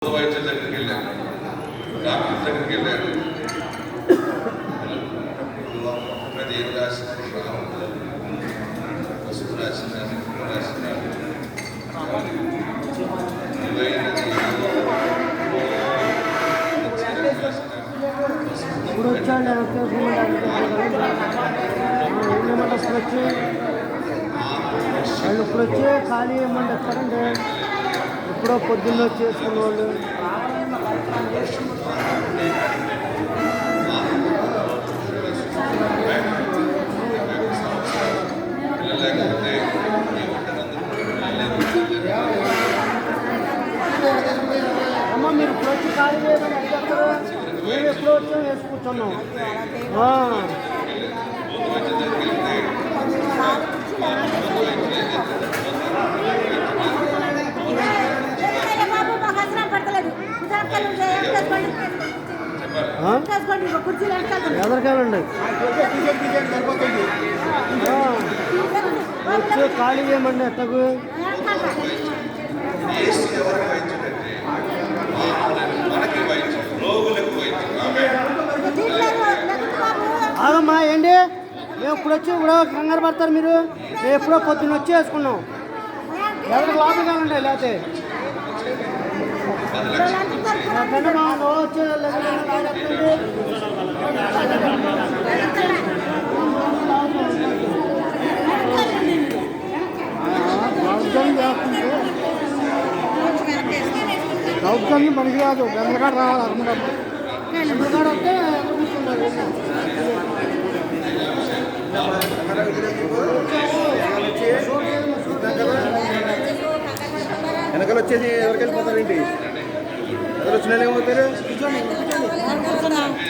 వైద్యుల దగ్గరికి వెళ్ళాను, డాక్టర్ దగ్గరికి వెళ్ళాను. అది ఏం రాసినారు, పసుపు రాసినారు, రాసినారు. ఇప్పుడు వచ్చాడు వాళ్ళు ఇప్పుడు వచ్చి ఖాళీ ఏమన్నా ఇస్తారండి. ఎప్పుడో పొద్దున్న చేసుకున్న వాళ్ళు అమ్మ మీరు ఇప్పుడు వచ్చి ఖాళీ చేయమని అడిగారు. మేము ఎప్పుడో వచ్చాము వేసి కూర్చున్నాం. ఎవరికేనండి వచ్చి ఖాళీ చేయమండి ఎట్టకు ఆగమ్మా. ఏంటి మేము ఇప్పుడు వచ్చి ఇప్పుడు కంగారు పడతారు మీరు. మేము ఎప్పుడో పొద్దున్న వచ్చి వేసుకున్నాం. ఎవరికి లోపలికి వెళ్ళండి. లేకపోతే మా వచ్చే దౌర్జన్యం మనకి కాదు. వెనకడ రావాలి. అనుకుంటాం వెనకడ వస్తే కూర్చుంటారు. వెనకాల వచ్చేసి ఎవరికి వెళ్ళిపోతారేంటి? ఎవరు వచ్చిన వాళ్ళు ఏమవుతారు?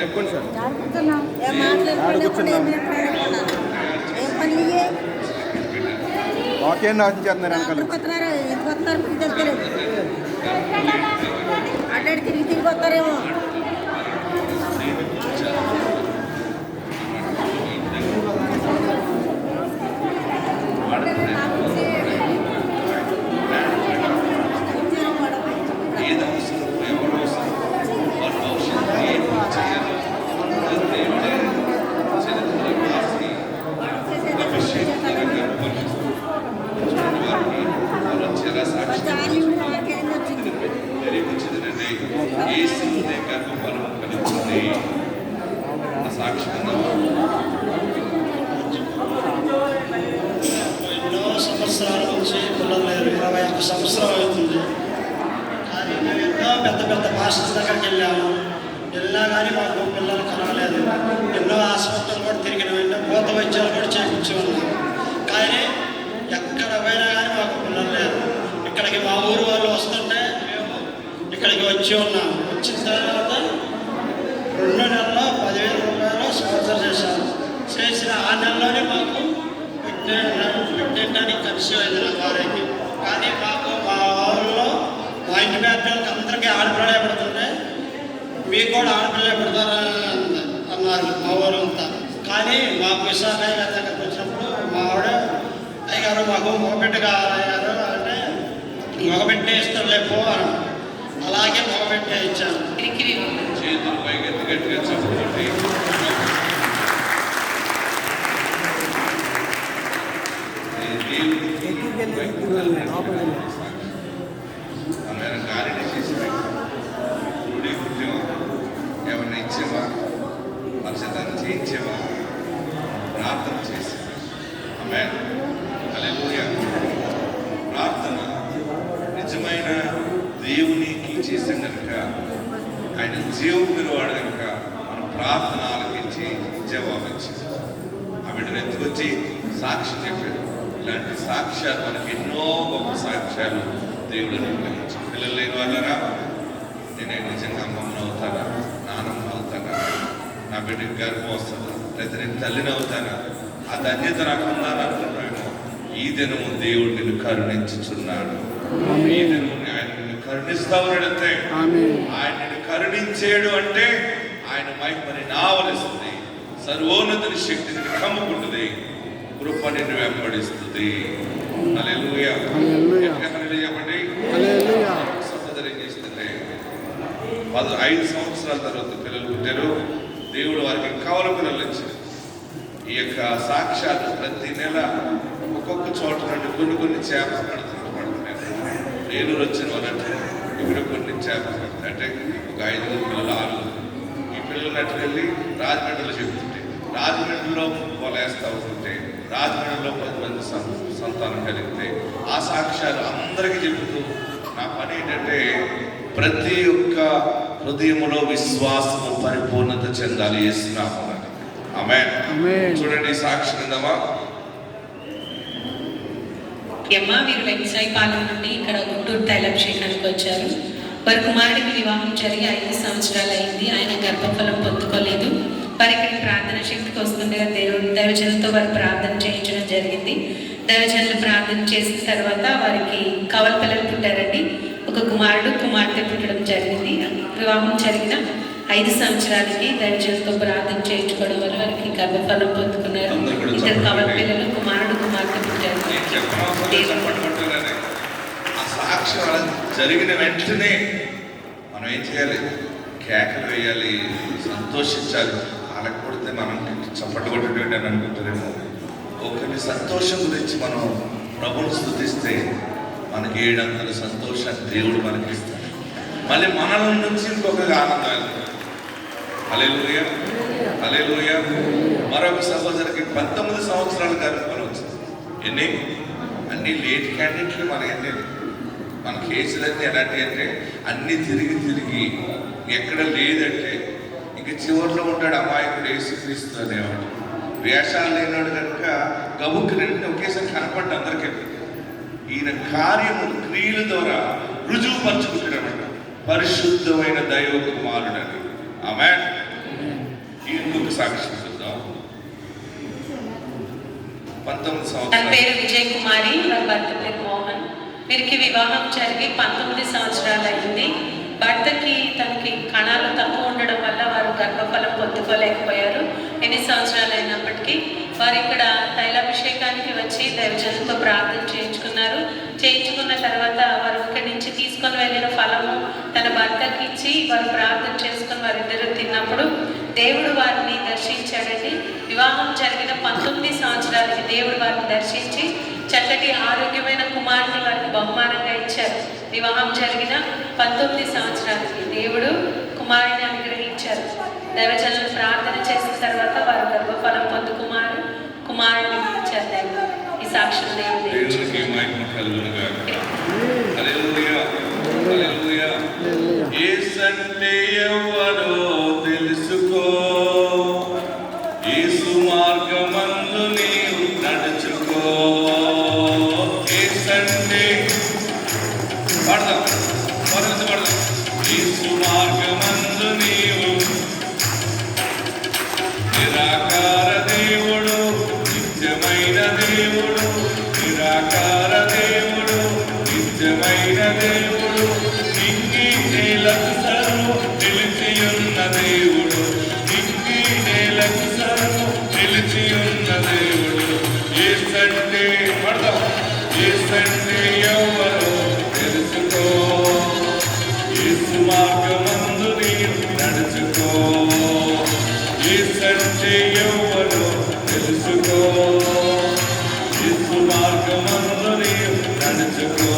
చెప్పండి సార్. వాక్యాన్ని నాశనం చేస్తున్నారు వెనకాల. అడ్డాడి తిరిగి తిరిగి వస్తారేమో. ఎన్నో సంవత్సరాల నుంచి పిల్లలు లేరు. 21 సంవత్సరాలు అవుతుంది. కానీ మేము ఎన్నో పెద్ద పెద్ద మాస్టర్స్ దగ్గరికి వెళ్ళినా కానీ మాకు పిల్లలు కలవలేదు. ఎన్నో ఆసుపత్రులు కూడా తిరిగినాం. ఎన్నో పూత వైద్యాలు కూడా చేయించి ఉన్నాం. కానీ ఎక్కడ పోయినా కానీ మాకు పిల్లలు లేరు. ఇక్కడికి మా ఊరు వాళ్ళు వస్తుంటే మేము ఇక్కడికి వచ్చి ఉన్నాం. వచ్చిన తర్వాత 2 నెలల్లో 10,000 రూపాయలు స్పాన్సర్ చేశాను. చేసిన ఆ నెలలోనే మాకు పెట్టడానికి కలిసి అయింది నా భార్యకి. కానీ మాకు మా ఊళ్ళో మా ఇంటి పెద్దలకి అందరికీ ఆడపిల్లలే పడుతుంటే మీకు కూడా ఆడపిల్లలే పడతారా అన్నారు మా ఊరంతా. కానీ మాకు విశాఖ గారి దగ్గరికి వచ్చినప్పుడు మా ఆవిడ అయ్యారు మాకు మగబిడ్డ కావాలయ్యారు అంటే మగబిడ్డే ఇస్తాం లేపో అని. అలాగే మగబిడ్డే ఇచ్చాను. చేతులు పైకి గట్టిగా చెప్పండి. ఆమె గాలిని చేసి గుడి కుట్టావా, ఏమన్నా ఇచ్చావా, పరిశుద్ధం చేయించావా, ప్రార్థన చేసి ఆమె హల్లెలూయా. ప్రార్థన నిజమైన దేవునికి చేసాం కనుక, ఆయన జీవం వాడు కనుక మన ప్రార్థన ఆలకించి జవాబిచ్చింది. ఆ బిడ్డను ఎత్తుకొచ్చి సాక్ష్యం చెప్పాడు. ఇలాంటి సాక్ష్యాలు మనకి ఎన్నో గొప్ప సాక్ష్యాలు దేవుడు అనుగ్రహించాడు. పిల్లలు లేని వాళ్ళరా, నేను నిజంగా అమ్మమ్మను అవుతానా, నానమ్మ అవుతానా, నా బిడ్డకి గర్భం వస్తుందా, లేదా నేను తల్లిని అవుతానా, ఆ ధన్యత నాకు ఉందని అనుకుంటున్నాను. ఈ దినము దేవుడు నిన్ను కరుణించుచున్నాడు. ఈ దినము ఆయన నిన్ను కరుణిస్తా ఉన్నాడంటే, ఆయన నిన్ను కరుణించేడు అంటే ఆయన మహిమని నావలిస్తుంది. సర్వోన్నతుని శక్తిని కమ్ముకుంటుంది. కృప నిన్ను వెంబడిస్తుంది. హల్లెలూయా. హల్లెలూయా. చెప్పండి. హల్లెలూయా. సహోదరి చేస్తుంది 5 సంవత్సరాల తర్వాత పిల్లలు పుట్టారు. దేవుడు వారికి కవల పిల్లలు ఇచ్చారు. ఈ యొక్క సాక్ష్యాలు ప్రతి నెల ఒక్కొక్క చోట నుండి కొన్ని చేపలు పడుతున్నారు. నేను వచ్చిన వాళ్ళంటే ఇక్కడ కొన్ని చేపలు పడుతుంది. అంటే ఒక 5 పిల్లలు 6 ఈ పిల్లలు అటు వెళ్ళి రాజమండ్రిలో చెబుతుంటే, రాజమండ్రిలో వేస్తూ ఉంటుంటే, రాజమండ్రిలో 10 మంది సంతానం కలిగితే ఆ సాక్ష్యాలు అందరికీ చెబుతూ నా పని ఏంటంటే ప్రతి ఒక్క హృదయములో విశ్వాసము పరిపూర్ణత చెందాలి యేసునామమున. ఆమేన్. చూడండి సాక్షి విందామా. అమ్మ వీరు వెంకసాయిపాలెం నుండి ఇక్కడ గుంటూరు తైలాభిషేకానికి వచ్చారు. వారి కుమారుడికి వివాహం జరిగి 5 సంవత్సరాలు అయింది. ఆయన గర్భఫలం పొందుకోలేదు. వారి ఇక్కడ ప్రార్థన శక్తికి వస్తుండగా దైవజనులతో వారు ప్రార్థన చేయించడం జరిగింది. దైవజనులు ప్రార్థన చేసిన తర్వాత వారికి కవల పిల్లలు పుట్టారండి. ఒక కుమారుడు కుమార్తె పుట్టడం జరిగింది. వివాహం జరిగిన 5 సంవత్సరాలకి దైవజనులతో ప్రార్థన చేయించుకోవడం వల్ల వారికి గర్భఫలం పొందుకున్నారు. 2 కవల పిల్లలు కుమారుడు కుమార్తె పుట్టారు. ఆ సాక్ష్యం జరిగిన వెంటనే మనం ఏం చేయాలి? కేకలు వేయాలి, సంతోషించాలి. వాళ్ళకి కొడితే మనం చప్పట్లు కొట్టేటువంటి అని అనుకుంటారేమో. ఒకరి సంతోషం గురించి మనం ప్రభువును స్తుతిస్తే మనకి 700 సంతోషాన్ని దేవుడు మనకి ఇస్తాడు. మళ్ళీ మనల నుంచి ఇంకొక ఆనందం. హల్లెలూయా, హల్లెలూయా. మరొక సహోదరికి 19 సంవత్సరాల గర్భఫలం వచ్చింది. ఎన్ని అన్ని లేట్ క్యాండిడేట్లు మనకి మన కేసులన్నీ ఎలాంటి అంటే అన్నీ తిరిగి ఎక్కడ లేదంటే ఇంక చివరిలో ఉంటాడు అమాయకుడు యేసుక్రీస్తు అనేవాడు. వేషాలు లేనాడు కనుక గబుక్కి రెండు ఒకేసారి కనపడ్డ అందరికీ. ఈయన కార్యములు క్రియల ద్వారా రుజువుపరుచుకుంటాడన్నమాట పరిశుద్ధమైన దైవ కుమారుడని. ఆమేన్. ఇంకొక సాక్ష్యం చూద్దాం. 19 తన సంవత్సరాలు. పేరు విజయ్ కుమారి, వారి భర్త పేరు మోహన్. వీరికి వివాహం జరిగి 19 సంవత్సరాలు అయింది. భర్తకి తనకి కణాలు తక్కువ ఉండడం వల్ల వారు గర్భఫలం పొందుకోలేకపోయారు. ఎన్ని సంవత్సరాలు అయినప్పటికీ వారు ఇక్కడ తైలాభిషేకానికి వచ్చి దైవజనులతో ప్రార్థన చేయించుకున్న తర్వాత వారు ఇక్కడి నుంచి తీసుకొని వెళ్ళిన ఫలము తన భర్తకి ఇచ్చి వారు ప్రార్థన చేసుకుని వారిద్దరూ తిన్నప్పుడు దేవుడు వారిని దర్శించాడండి. వివాహం జరిగిన 19 సంవత్సరాలకి దేవుడు వారిని దర్శించి చక్కటి ఆరోగ్యమైన కుమారుని వారికి బహుమానంగా ఇచ్చారు. వివాహం జరిగిన 19 సంవత్సరాలకి దేవుడు కుమారుని అనుగ్రహించారు. దైవజనులు ప్రార్థన చేసిన తర్వాత వారు గర్భఫలం పొందు కుమారుని ఇచ్చారు. దేవుడు ఈ సాక్ష్యం దేవునికి మహిమ కలుగును గాక. హల్లెలూయా, హల్లెలూయా. యేసంటే ఎవరో తెలుసుకో, యేసు మార్గమందు నీవు నడుచుకో. యేసంటే పడదాం, యేసు మార్గమందు నీవు నిరాకార దేవుడు, నిత్యమైన దేవుడు, నిరాకార దేవుడు, నిత్యమైన దేవుడు, నింగి నేలకు సర్వు నిలిచియున్న దేవుడు, నింగి నేలకు సర్వు నిలిచియున్న దేవుడు. యేసంటే పడదాం, యేసంటే ఎవరో తెలుసుకో, యేసు మార్గమందు నీవు నడుచుకో. యేసంటే ఎవరో తెలుసుకో, యేసు మార్గమందు నీవు నడుచుకో.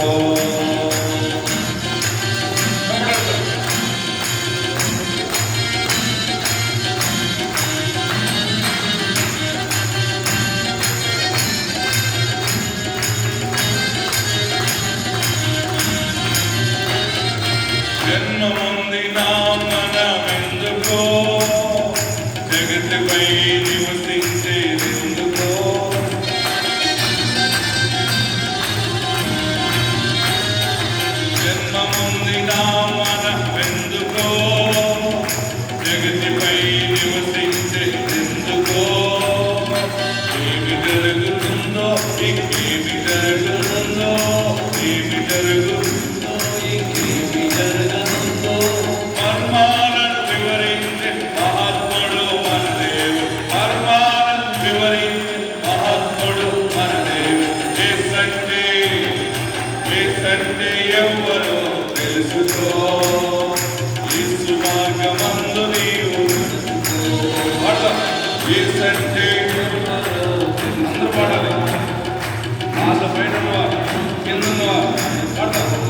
జన్మముంది నా మనమెందుకో, జగతిపై నివసించేదెందుకో. జన్మముంది నా మనమెందుకో, జగతిపై నివసించేదెందుకో. ఏమి జరుగుతుందో ఇంకేమి జరుగుతుందో, ఏమి జరుగుతుందో ఇంకేమి జరగనుందో, మర్మాలను వివరించే పైన ఉన్నవా కింద ఉన్నవా పడతాం.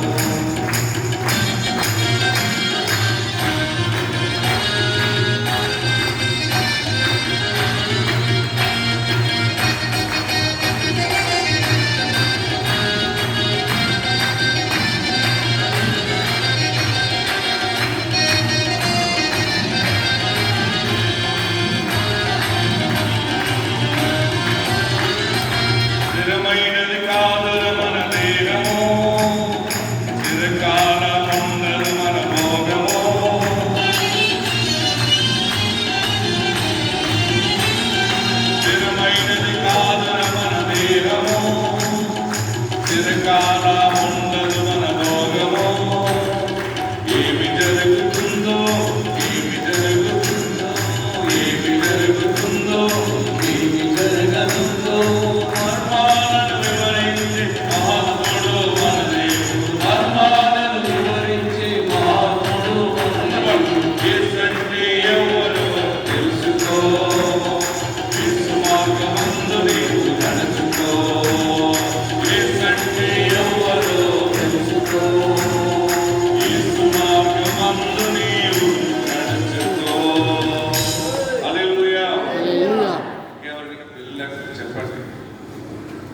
స్థిరమైనది కాదు మన దేహము, చిరకాలం ఉండదు మన భోగము. స్థిరమైనది కాదు మన దేహము, చిరకాలం ఉండదు మన భోగము. ఏమి జరుగుతుందో